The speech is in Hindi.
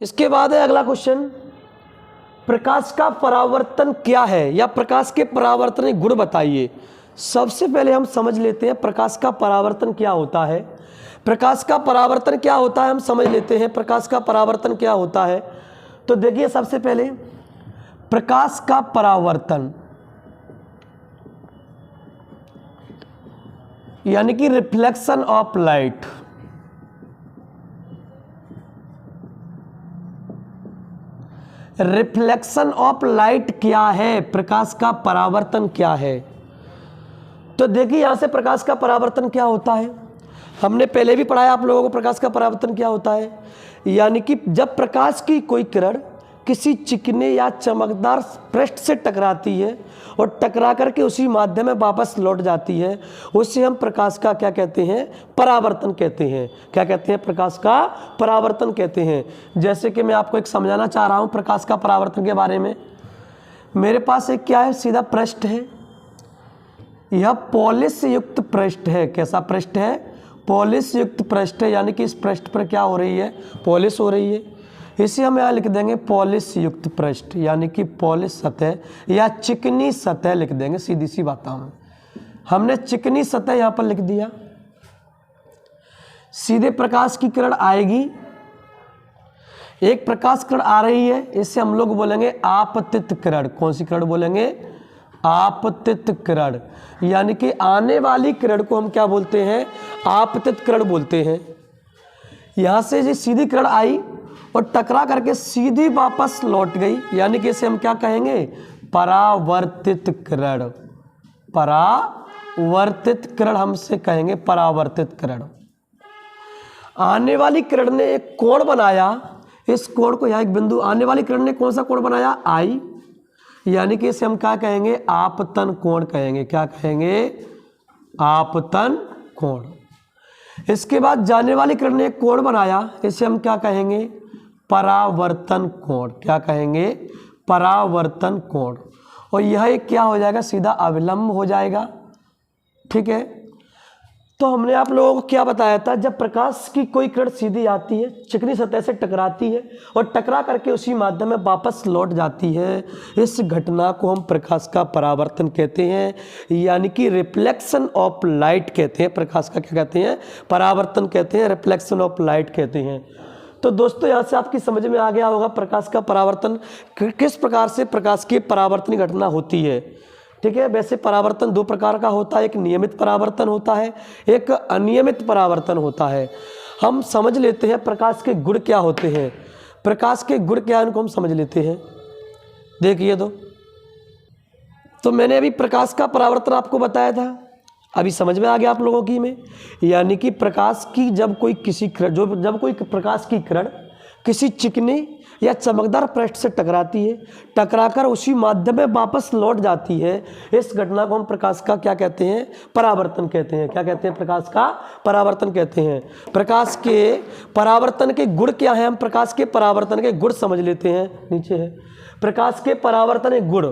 इसके बाद है अगला क्वेश्चन, प्रकाश का परावर्तन क्या है या प्रकाश के परावर्तन गुण बताइए। सबसे पहले हम समझ लेते हैं प्रकाश का परावर्तन क्या होता है। प्रकाश का परावर्तन क्या होता है हम समझ लेते हैं। प्रकाश का परावर्तन क्या होता है, तो देखिए सबसे पहले प्रकाश का परावर्तन यानी कि reflection of light. Reflection of light क्या है, प्रकाश का परावर्तन क्या है। तो देखिए यहां से प्रकाश का परावर्तन क्या होता है, हमने पहले भी पढ़ाया आप लोगों को प्रकाश का परावर्तन क्या होता है। यानी कि जब प्रकाश की कोई किरण किसी चिकने या चमकदार पृष्ठ से टकराती है और टकरा करके उसी माध्यम में वापस लौट जाती है, उससे हम प्रकाश का क्या कहते हैं, परावर्तन कहते हैं। क्या कहते हैं, प्रकाश का परावर्तन कहते हैं। जैसे कि मैं आपको एक समझाना चाह रहा हूँ प्रकाश का परावर्तन के बारे में। मेरे पास एक क्या है, सीधा पृष्ठ है, यह पॉलिश युक्त पृष्ठ है। कैसा पृष्ठ है, पॉलिश युक्त पृष्ठ है। यानी कि इस पृष्ठ पर क्या हो रही है, पॉलिश हो रही है। इसे हम यहाँ लिख देंगे पॉलिश युक्त पृष्ठ, यानी कि पॉलिश सतह या चिकनी सतह लिख देंगे। सीधी सी बात है, हमने चिकनी सतह यहाँ पर लिख दिया। सीधे प्रकाश की किरण आएगी, एक प्रकाश किरण आ रही है, इसे हम लोग बोलेंगे आपतित किरण। कौन सी किरण बोलेंगे, आपतित किरण। यानी कि आने वाली किरण को हम क्या बोलते हैं, आपतित किरण बोलते हैं। यहां से जो सीधी किरण आई और टकरा करके सीधी वापस लौट गई, यानी कि इसे हम क्या कहेंगे, परावर्तित किरण। परावर्तित किरण हमसे कहेंगे, परावर्तित किरण। आने वाली किरण ने एक कोण बनाया, इस कोण को यहाँ एक बिंदु, आने वाली किरण ने कौन सा कोण बनाया, आई, यानी कि इसे हम क्या कहेंगे, आपतन कोण कहेंगे। क्या कहेंगे, आपतन कोण। इसके बाद जाने वाली किरण ने एक कोण बनाया, इसे हम क्या कहेंगे, परावर्तन कोण। क्या कहेंगे, परावर्तन कोण। और यह एक क्या हो जाएगा, सीधा अविलंब हो जाएगा। ठीक है, तो हमने आप लोगों को क्या बताया था, जब प्रकाश की कोई किरण सीधी आती है, चिकनी सतह से टकराती है और टकरा करके उसी माध्यम में वापस लौट जाती है, इस घटना को हम प्रकाश का परावर्तन कहते हैं, यानी कि रिफ्लेक्शन ऑफ लाइट कहते हैं। प्रकाश का क्या कहते हैं, परावर्तन कहते हैं, रिफ्लेक्शन ऑफ लाइट कहते हैं। तो दोस्तों यहाँ से आपकी समझ में आ गया होगा प्रकाश का परावर्तन किस प्रकार से प्रकाश की परावर्तन घटना होती है। ठीक है, वैसे परावर्तन दो प्रकार का होता है, एक नियमित परावर्तन होता है, एक अनियमित परावर्तन होता है। हम समझ लेते हैं प्रकाश के गुण क्या होते हैं। प्रकाश के गुण क्या है, इनको हम समझ लेते हैं। देखिए तो मैंने अभी प्रकाश का परावर्तन आपको बताया था, अभी समझ में आ गया आप लोगों की में। यानी कि प्रकाश की जब कोई प्रकाश की किरण किसी चिकने या चमकदार पृष्ठ से टकराती है, टकराकर उसी माध्यम में वापस लौट जाती है, इस घटना को हम प्रकाश का क्या कहते हैं, परावर्तन कहते हैं। क्या कहते हैं, प्रकाश का परावर्तन कहते हैं। प्रकाश के परावर्तन के गुण क्या हैं, हम प्रकाश के परावर्तन के गुण समझ लेते हैं। नीचे है प्रकाश के परावर्तन के गुण।